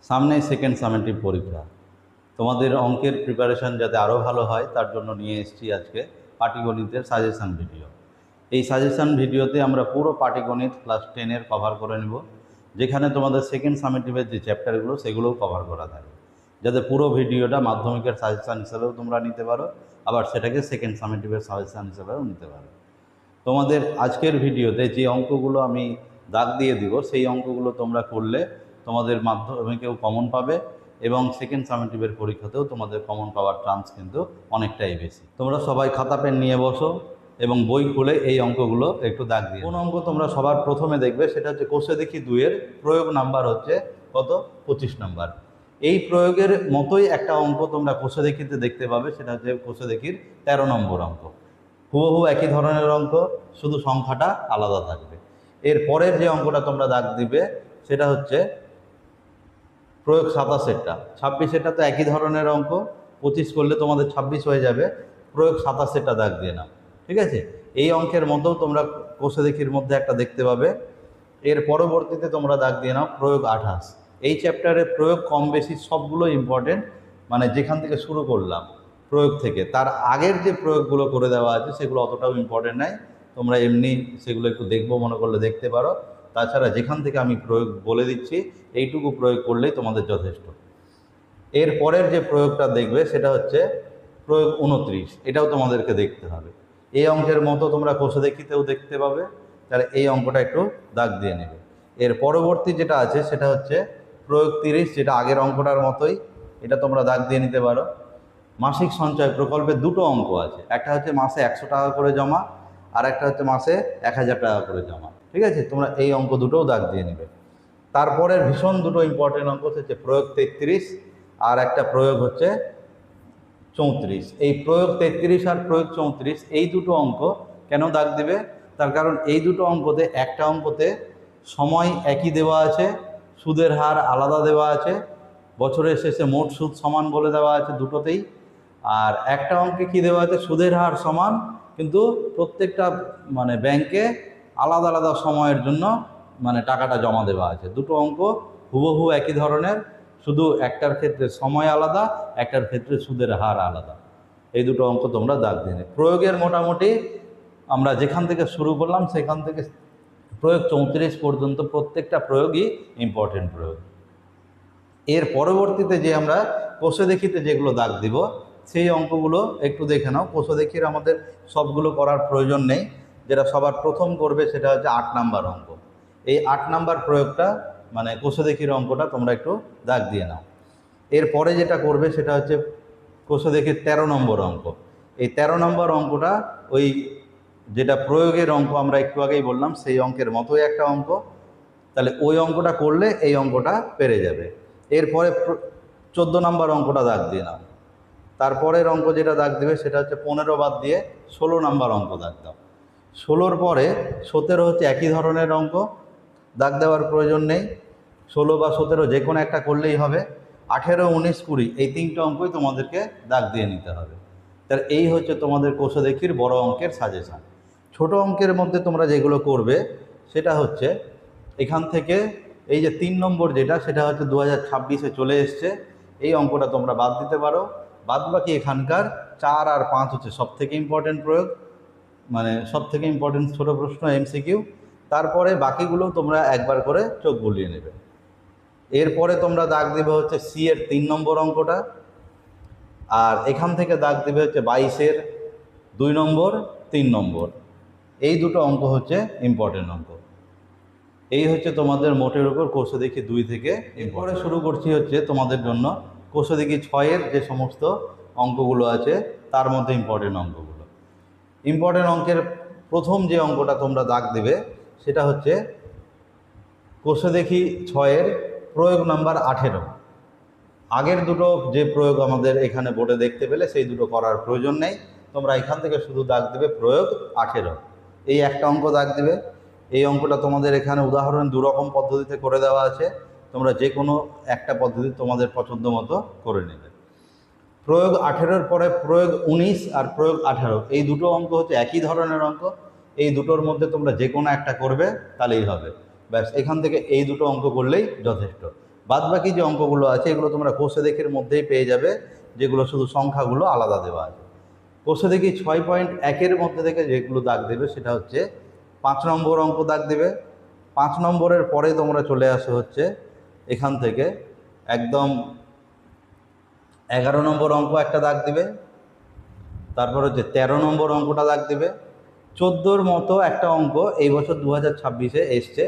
সামনেই second summative পরীক্ষা। তোমাদের অঙ্কের প্রিপারেশান যাতে আরও ভালো হয় তার জন্য নিয়ে এসেছি আজকে পাটিগণিতের সাজেশান ভিডিও। এই সাজেশান ভিডিওতে আমরা পুরো পাটিগণিত ক্লাস 10-এর কভার করে নেব, যেখানে তোমাদের সেকেন্ড সামেটিভের যে চ্যাপ্টারগুলো সেগুলোও কভার করা থাকবে, যাতে পুরো ভিডিওটা মাধ্যমিকের সাজেশান হিসেবেও তোমরা নিতে পারো, আবার সেটাকে সেকেন্ড সামেটিভের সাজেশান হিসেবেও নিতে পারো। তোমাদের আজকের ভিডিওতে যে অঙ্কগুলো আমি দাগ দিয়ে দিব সেই অঙ্কগুলো তোমরা করলে তোমাদের মাধ্যমিকেও কমন পাবে এবং সেকেন্ড সামেটিভের পরীক্ষাতেও তোমাদের কমন পাওয়ার চান্স কিন্তু অনেকটাই বেশি। তোমরা সবাই খাতা পেন নিয়ে বসো এবং বই খুলে এই অঙ্কগুলো একটু দাগ দিয়ে। কোন অঙ্ক তোমরা সবার প্রথমে দেখবে সেটা হচ্ছে কোষে দেখি 2-এর প্রয়োগ নাম্বার হচ্ছে কত? 25 নাম্বার। এই প্রয়োগের মতোই একটা অঙ্ক তোমরা কোষে দেখিতে দেখতে পাবে, সেটা হচ্ছে কোষে দেখির 13 নম্বর অঙ্ক। হুবহু একই ধরনের অঙ্ক, শুধু সংখ্যাটা আলাদা থাকবে। এর পরের যে অঙ্কটা তোমরা দাগ দিবে সেটা হচ্ছে প্রয়োগ 27-এরটা। 26-এরটা তো একই ধরনের অঙ্ক, 25 করলে তোমাদের 26 হয়ে যাবে। প্রয়োগ 27-এরটা দাগ দিয়ে নাও, ঠিক আছে? এই অঙ্কের মধ্যেও তোমরা কোষে দেখির মধ্যে একটা দেখতে পাবে। এর পরবর্তীতে তোমরা দাগ দিয়ে নাও প্রয়োগ 28। এই চ্যাপ্টারে প্রয়োগ কম বেশি সবগুলো ইম্পর্টেন্ট, মানে যেখান থেকে শুরু করলাম প্রয়োগ থেকে, তার আগের যে প্রয়োগগুলো করে দেওয়া আছে সেগুলো অতটাও ইম্পর্টেন্ট নাই। তোমরা এমনি সেগুলো একটু দেখবো মনে করলে দেখতে পারো। তাছাড়া যেখান থেকে আমি প্রয়োগ বলে দিচ্ছি এইটুকু প্রয়োগ করলেই তোমাদের যথেষ্ট। এর পরের যে প্রয়োগটা দেখবে সেটা হচ্ছে প্রয়োগ 29। এটাও তোমাদেরকে দেখতে হবে। এই অঙ্কের মতো তোমরা কোষে দেখিতেও দেখতে পাবে, তাহলে এই অঙ্কটা একটু দাগ দিয়ে নেবে। এর পরবর্তী যেটা আছে সেটা হচ্ছে প্রয়োগ 30, যেটা আগের অঙ্কটার মতোই, এটা তোমরা দাগ দিয়ে নিতে পারো। মাসিক সঞ্চয় প্রকল্পে দুটো অঙ্ক আছে, একটা হচ্ছে মাসে 100 টাকা করে জমা, আর একটা হচ্ছে মাসে 1000 টাকা করে জমা, ঠিক আছে? তোমরা এই অঙ্ক দুটোও দাগ দিয়ে নেবে। তারপরের ভীষণ দুটো ইম্পর্টেন্ট অঙ্ক হচ্ছে প্রয়োগ 33 আর একটা প্রয়োগ হচ্ছে 34। এই প্রয়োগ 33 আর প্রয়োগ 34 এই দুটো অঙ্ক কেন দাগ দিবে? তার কারণ এই দুটো অঙ্কতে একটা অঙ্কতে সময় একই দেওয়া আছে, সুদের হার আলাদা দেওয়া আছে, বছরের শেষে মোট সুদ সমান বলে দেওয়া আছে দুটোতেই। আর একটা অঙ্কে কি দেওয়া আছে? সুদের হার সমান, কিন্তু প্রত্যেকটা মানে ব্যাংকে আলাদা আলাদা সময়ের জন্য মানে টাকাটা জমা দেওয়া আছে। দুটো অঙ্ক হুবহু একই ধরনের, শুধু একটার ক্ষেত্রে সময় আলাদা, একটার ক্ষেত্রে সুদের হার আলাদা। এই দুটো অঙ্ক তোমরা দাগ দিয়ে। প্রয়োগের মোটামুটি আমরা যেখান থেকে শুরু করলাম সেখান থেকে প্রয়োগ 34 পর্যন্ত প্রত্যেকটা প্রয়োগই ইম্পর্টেন্ট প্রয়োগ। এর পরবর্তীতে যে আমরা কোষে দেখিতে যেগুলো দাগ দিব সেই অঙ্কগুলো একটু দেখে নাও। কোষে দেখির আমাদের সবগুলো করার প্রয়োজন নেই, যেটা সবার প্রথম করবে সেটা হচ্ছে 8 নাম্বার অঙ্ক। এই 8 নাম্বার প্রয়োগটা মানে কোষে দেখির অঙ্কটা তোমরা একটু দাগ দিয়ে নাও। এরপরে যেটা করবে সেটা হচ্ছে কোষে দেখির 13 নম্বর অঙ্ক। এই 13 নম্বর অঙ্কটা ওই যেটা প্রয়োগের অঙ্ক আমরা একটু আগেই বললাম সেই অঙ্কের মতোই একটা অঙ্ক, তাহলে ওই অঙ্কটা করলে এই অঙ্কটা পেরে যাবে। এরপরে 14 নম্বর অঙ্কটা দাগ দিয়ে নাও। তারপরের অঙ্ক যেটা দাগ দেবে সেটা হচ্ছে 15 বাদ দিয়ে 16 নম্বর অঙ্ক দাগ দাও। 16-র পরে 17 হচ্ছে একই ধরনের অঙ্ক, দাগ দেওয়ার প্রয়োজন নেই। 16 বা 17 যে কোনো একটা করলেই হবে। 18, 19, 20 এই তিনটে অঙ্কই তোমাদেরকে দাগ দিয়ে নিতে হবে। তাহলে এই হচ্ছে তোমাদের কোষে দেখির বড় অঙ্কের সাজেশান। ছোট অঙ্কের মধ্যে তোমরা যেগুলো করবে সেটা হচ্ছে এখান থেকে এই যে 3 নম্বর যেটা সেটা হচ্ছে 2026-এ চলে এসছে, এই অঙ্কটা তোমরা বাদ দিতে পারো। বাদ বাকি এখানকার 4 আর 5 হচ্ছে সব থেকে ইম্পর্টেন্ট প্রয়োগ, মানে সব থেকে ইম্পর্টেন্ট ছোটো প্রশ্ন এমসিকিউ। তারপরে বাকিগুলো তোমরা একবার করে চোখ বুলিয়ে নেবে। এরপরে তোমরা দাগ দেবে হচ্ছে সি এর 3 নম্বর অঙ্কটা, আর এখান থেকে দাগ দেবে হচ্ছে 22-এর 2 নম্বর, 3 নম্বর। এই দুটো অঙ্ক হচ্ছে ইম্পর্টেন্ট অঙ্ক। এই হচ্ছে তোমাদের মোটের উপর কোষে দেখি 2 থেকে। এরপরে শুরু করছি হচ্ছে তোমাদের জন্য কোষে দেখি 6-এর যে সমস্ত অঙ্কগুলো আছে তার মধ্যে ইম্পর্টেন্ট অঙ্কগুলো। ইম্পর্টেন্ট অঙ্কের প্রথম যে অঙ্কটা তোমরা দাগ দেবে সেটা হচ্ছে কোষে দেখি 6-এর প্রয়োগ নাম্বার 18। আগের দুটো যে প্রয়োগ আমাদের এখানে বোর্ডে দেখতে পেলে সেই দুটো করার প্রয়োজন নেই, তোমরা এখান থেকে শুধু দাগ দেবে প্রয়োগ 18। এই একটা অঙ্ক দাগ দেবে। এই অঙ্কটা তোমাদের এখানে উদাহরণ 2 রকম পদ্ধতিতে করে দেওয়া আছে, তোমরা যে কোনো একটা পদ্ধতি তোমাদের পছন্দ মতো করে নেবে। প্রয়োগ 18-এর পরে প্রয়োগ 19 আর প্রয়োগ 18 এই দুটো অঙ্ক হচ্ছে একই ধরনের অঙ্ক। এই দুটোর মধ্যে তোমরা যে কোনো একটা করবে তাহলেই হবে, ব্যাস। এখান থেকে এই দুটো অঙ্ক করলেই যথেষ্ট। বাদবাকি যে অঙ্কগুলো আছে এগুলো তোমরা কোষে দেখের মধ্যেই পেয়ে যাবে, যেগুলো শুধু সংখ্যাগুলো আলাদা দেওয়া আছে। কোষে দেখি 6.1-এর মধ্যে থেকে যেগুলো দাগ দেবে সেটা হচ্ছে 5 নম্বর অঙ্ক দাগ দেবে। 5 নম্বরের পরে তোমরা চলে আসো হচ্ছে এখান থেকে একদম 11 নম্বর অঙ্ক একটা দাগ দিবে, তারপর হচ্ছে 13 নম্বর অঙ্কটা দাগ দিবে। 14-র মতো একটা অঙ্ক এই বছর 2026-এ এসছে,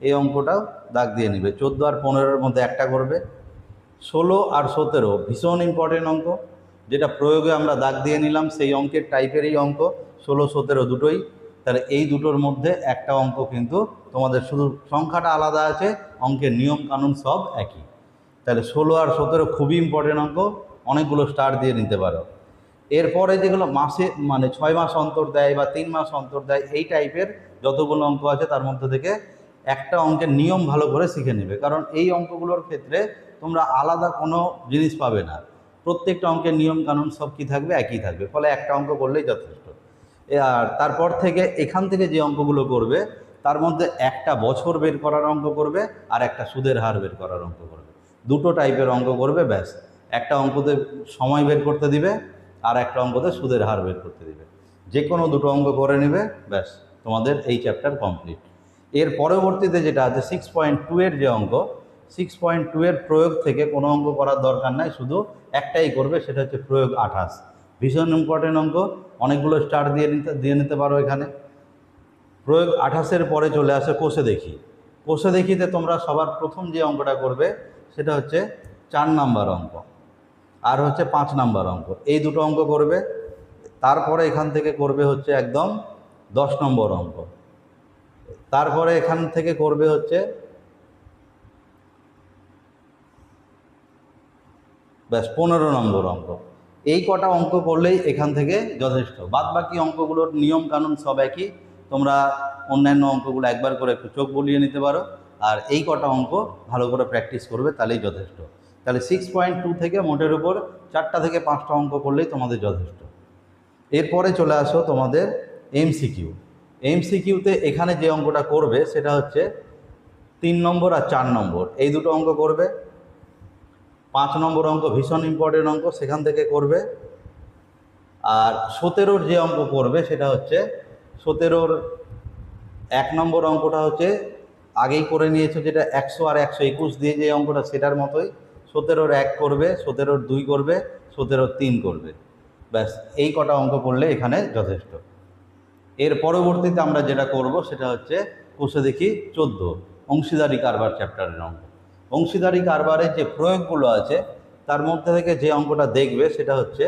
এই অঙ্কটাও দাগ দিয়ে নিবে। 14 আর 15-এর মধ্যে একটা করবে। 16 আর 17 ভীষণ ইম্পর্টেন্ট অঙ্ক, যেটা প্রয়োগে আমরা দাগ দিয়ে নিলাম সেই অঙ্কের টাইপেরই অঙ্ক। 16, 17 দুটোই, তাহলে এই দুটোর মধ্যে একটা অঙ্ক কিন্তু তোমাদের শুধু সংখ্যাটা আলাদা আছে, অঙ্কের নিয়ম কানুন সব একই। তাহলে 16 আর 17 খুবই ইম্পর্টেন্ট অঙ্ক, অনেকগুলো স্টার দিয়ে নিতে পারো। এরপরে যেগুলো মাসে মানে 6 মাস অন্তর দেয় বা 3 মাস অন্তর দেয়, এই টাইপের যতগুলো অঙ্ক আছে তার মধ্যে থেকে একটা অঙ্কের নিয়ম ভালো করে শিখে নেবে, কারণ এই অঙ্কগুলোর ক্ষেত্রে তোমরা আলাদা কোনো জিনিস পাবে না। প্রত্যেকটা অঙ্কের নিয়ম কানুন সব কী থাকবে, একই থাকবে, ফলে একটা অঙ্ক করলেই যথেষ্ট। আর তারপর থেকে এখান থেকে যে অঙ্কগুলো করবে তার মধ্যে একটা বছর বের করার অঙ্ক করবে আর একটা সুদের হার বের করার অঙ্ক করবে। দুটো টাইপের অঙ্ক করবে, ব্যাস। একটা অঙ্কতে সময় বের করতে দিবে আর একটা অঙ্কতে সুদের হার বের করতে দিবে। যে কোনো দুটো অঙ্ক করে নেবে, ব্যাস তোমাদের এই চ্যাপ্টার কমপ্লিট। এর পরবর্তীতে যেটা আছে 6.2-এর যে অঙ্ক, 6.2-এর প্রয়োগ থেকে কোনো অঙ্ক করার দরকার নাই, শুধু একটাই করবে, সেটা হচ্ছে প্রয়োগ 28। ভীষণ ইম্পর্টেন্ট অঙ্ক, অনেকগুলো স্টার দিয়ে নিতে পারো এখানে। প্রয়োগ 28-এর পরে চলে আসে কোষে দেখি। কোষে দেখিতে তোমরা সবার প্রথম যে অঙ্কটা করবে সেটা হচ্ছে 4 নাম্বার অঙ্ক আর হচ্ছে 5 নাম্বার অঙ্ক, এই দুটো অঙ্ক করবে। তারপরে এখান থেকে করবে হচ্ছে একদম 10 নম্বর অঙ্ক, তারপরে এখান থেকে করবে হচ্ছে ব্যাস 15 নম্বর অঙ্ক। এই কটা অঙ্ক করলেই এখান থেকে যথেষ্ট। বাদ বাকি অঙ্কগুলোর নিয়ম কানুন সব একই, তোমরা অন্যান্য অঙ্কগুলো একবার করে একটু চোখ বুলিয়ে নিতে পারো, আর এই কটা অঙ্ক ভালো করে প্র্যাকটিস করবে, তাহলেই যথেষ্ট। তাহলে 6.2 থেকে মোটের উপর 4টা থেকে 5টা অঙ্ক করলেই তোমাদের যথেষ্ট। এরপরে চলে আসো তোমাদের এমসিকিউ। এমসিকিউতে এখানে যে অঙ্কটা করবে সেটা হচ্ছে 3 নম্বর আর 4 নম্বর, এই দুটো অঙ্ক করবে। 5 নম্বর অঙ্ক ভীষণ ইম্পর্টেন্ট অঙ্ক, সেখান থেকে করবে। আর 17-র যে অঙ্ক করবে সেটা হচ্ছে 17-র 1 নম্বর অঙ্কটা হচ্ছে আগেই করে নিয়েছো, যেটা 100 আর 121 দিয়ে যে অঙ্কটা সেটার মতোই। 17-র 1 করবে, 17-র 2 করবে, 17-র 3 করবে, ব্যাস এই কটা অঙ্ক করলে এখানে যথেষ্ট। এর পরবর্তীতে আমরা যেটা করব সেটা হচ্ছে কোষে দেখি 14 অংশীদারি কারবার চ্যাপ্টারের অঙ্ক। অংশীদারি কারবারের যে প্রয়োগগুলো আছে তার মধ্যে থেকে যে অঙ্কটা দেখবে সেটা হচ্ছে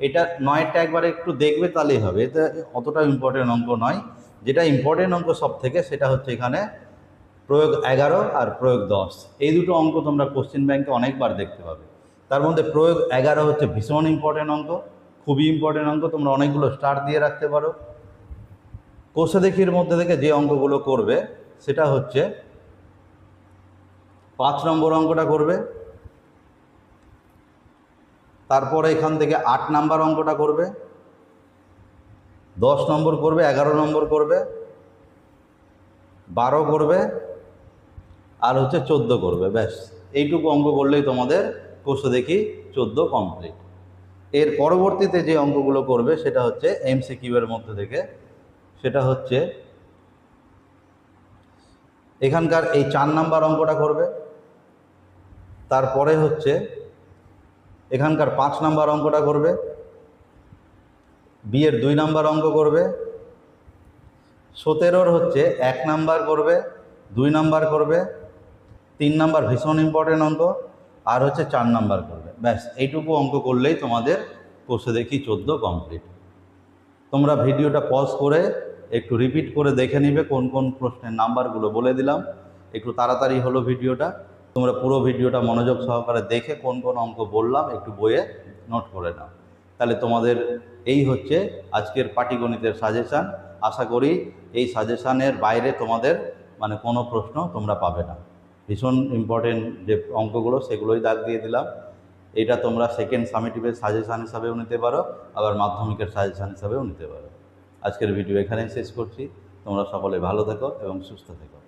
এটা 9টা একবারে একটু দেখবে তাহলেই হবে, এটা অতটা ইম্পর্টেন্ট অঙ্ক নয়। যেটা ইম্পর্টেন্ট অঙ্ক সব থেকে সেটা হচ্ছে এখানে প্রয়োগ 11 আর প্রয়োগ 10, এই দুটো অঙ্ক তোমরা কোশ্চেন ব্যাংকে অনেকবার দেখতে পাবে। তার মধ্যে প্রয়োগ 11 হচ্ছে ভীষণ ইম্পর্টেন্ট অঙ্ক, খুবই ইম্পর্টেন্ট অঙ্ক, তোমরা অনেকগুলো স্টার দিয়ে রাখতে পারো। কোষে দেখির মধ্যে থেকে যে অঙ্কগুলো করবে সেটা হচ্ছে 5 নম্বর অঙ্কটা করবে, তারপরে এখান থেকে 8 নাম্বার অঙ্কটা করবে, 10 নম্বর করবে, 11 নম্বর করবে, 12 করবে, আর হচ্ছে 14 করবে, ব্যাস এইটুকু অঙ্ক করলেই তোমাদের কোষে দেখি 14 কমপ্লিট। এর পরবর্তীতে যে অঙ্কগুলো করবে সেটা হচ্ছে এমসিকিউ-এর মধ্যে থেকে, সেটা হচ্ছে এখানকার এই 4 নাম্বার অঙ্কটা করবে, তারপরে হচ্ছে এখানকার 5 নাম্বার অঙ্কটা করবে, বিয়ের 2 নাম্বার অঙ্ক করবে, 17-র হচ্ছে 1 নাম্বার করবে, 2 নাম্বার করবে, 3 নাম্বার ভীষণ ইম্পর্টেন্ট অঙ্ক, আর হচ্ছে 4 নাম্বার করবে, ব্যাস এইটুকু অঙ্ক করলেই তোমাদের কোষে দেখি 14 কমপ্লিট। তোমরা ভিডিওটা পজ করে একটু রিপিট করে দেখে নিবে, কোন কোন প্রশ্নের নাম্বারগুলো বলে দিলাম। একটু তাড়াতাড়ি হলো ভিডিওটা, তোমরা পুরো ভিডিওটা মনোযোগ সহকারে দেখে কোন কোন অঙ্ক বললাম একটু বইয়ে নোট করে নাও। তাহলে তোমাদের এই হচ্ছে আজকের পাটিগণিতের সাজেশান। আশা করি এই সাজেশানের বাইরে তোমাদের মানে কোনো প্রশ্ন তোমরা পাবে না। ভীষণ ইম্পর্টেন্ট যে অঙ্কগুলো সেগুলোই দাগ দিয়ে দিলাম। এটা তোমরা সেকেন্ড সামেটিভের সাজেশান হিসাবেও নিতে পারো, আবার মাধ্যমিকের সাজেশান হিসাবেও নিতে পারো। আজকের ভিডিও এখানেই শেষ করছি। তোমরা সকলে ভালো থেকো এবং সুস্থ থেকো।